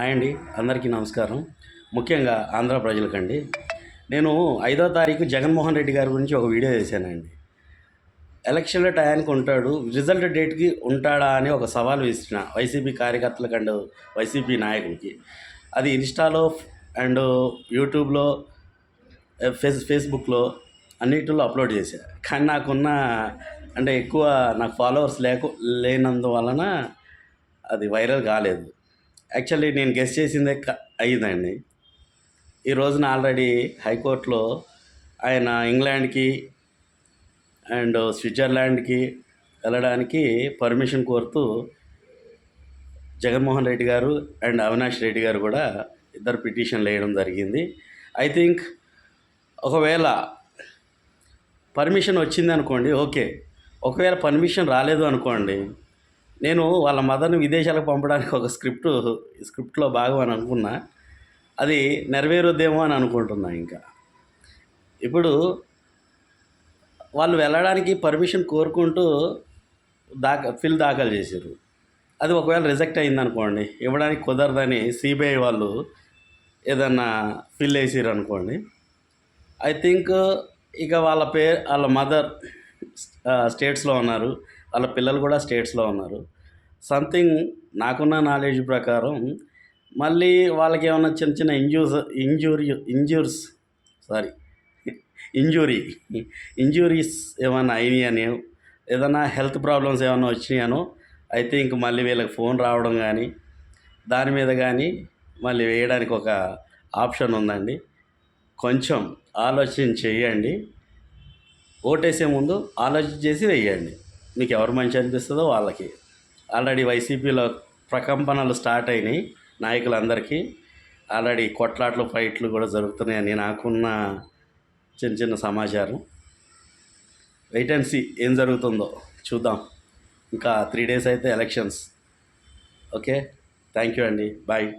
Hi అండి, అందరికీ నమస్కారం. ముఖ్యంగా ఆంధ్ర ప్రజలకండి. నేను 5వ తారీఖు జగన్మోహన్ రెడ్డి గారి గురించి ఒక వీడియో చేశానండి. ఎలక్షన్ల టయానికి ఉంటాడు, రిజల్ట్ డేట్కి ఉంటాడా అని ఒక సవాల్ విసిన వైసీపీ కార్యకర్తలకు అండ్ వైసీపీ నాయకులకి. అది ఇన్స్టాలో అండ్ యూట్యూబ్లో, ఫేస్బుక్లో అన్నిటిలో అప్లోడ్ చేశా. కానీ నాకున్న ఎక్కువ నాకు ఫాలోవర్స్ లేనందువలన అది వైరల్ కాలేదు. యాక్చువల్లీ నేను గెస్ చేసిందే అయ్యిందండి. ఈ రోజున ఆల్రెడీ హైకోర్టులో ఆయన ఇంగ్లాండ్కి అండ్ స్విట్జర్లాండ్కి వెళ్ళడానికి పర్మిషన్ కోరుతూ జగన్మోహన్ రెడ్డి గారు అండ్ అవినాష్ రెడ్డి గారు కూడా ఇద్దరు పిటిషన్లు వేయడం జరిగింది. ఐ థింక్ ఒకవేళ పర్మిషన్ వచ్చింది అనుకోండి, ఓకే. ఒకవేళ పర్మిషన్ రాలేదు అనుకోండి, నేను వాళ్ళ మదర్ని విదేశాలకు పంపడానికి ఒక స్క్రిప్ట్లో భాగం అని అనుకున్నా. అది నెరవేరుద్దేమో అని అనుకుంటున్నా. ఇంకా ఇప్పుడు వాళ్ళు వెళ్ళడానికి పర్మిషన్ కోరుకుంటూ దాఖలు చేశారు. అది ఒకవేళ రిజెక్ట్ అయిందనుకోండి, ఇవ్వడానికి కుదరదని సిబిఐ వాళ్ళు ఏదన్నా ఫిల్ వేసారు అనుకోండి, ఐ థింక్ ఇక వాళ్ళ మదర్ స్టేట్స్లో ఉన్నారు, వాళ్ళ పిల్లలు కూడా స్టేట్స్లో ఉన్నారు. సంథింగ్ నాకున్న నాలెడ్జ్ ప్రకారం మళ్ళీ వాళ్ళకి ఏమన్నా చిన్న చిన్న ఇంజూరీస్ ఏమైనా అయినాయని, ఏదైనా హెల్త్ ప్రాబ్లమ్స్ ఏమైనా వచ్చినాయనో ఐ థింక్ మళ్ళీ వీళ్ళకి ఫోన్ రావడం కానీ దాని మీద కానీ మళ్ళీ వేయడానికి ఒక ఆప్షన్ ఉందండి. కొంచెం ఆలోచన చేయండి. ఓటేసే ముందు ఆలోచన చేసి వేయండి. మీకు ఎవరు మంచి అనిపిస్తుందో వాళ్ళకి. ఆల్రెడీ వైసీపీలో ప్రకంపనలు స్టార్ట్ అయినాయి. నాయకులందరికీ ఆల్రెడీ కొట్లాట్లు, ఫైట్లు కూడా జరుగుతున్నాయని నాకున్న చిన్న సమాచారం. వెయిట్ అండ్ సీ ఏం జరుగుతుందో చూద్దాం. ఇంకా 3 days అయితే ఎలక్షన్స్. ఓకే, థ్యాంక్ యూ అండి, బాయ్.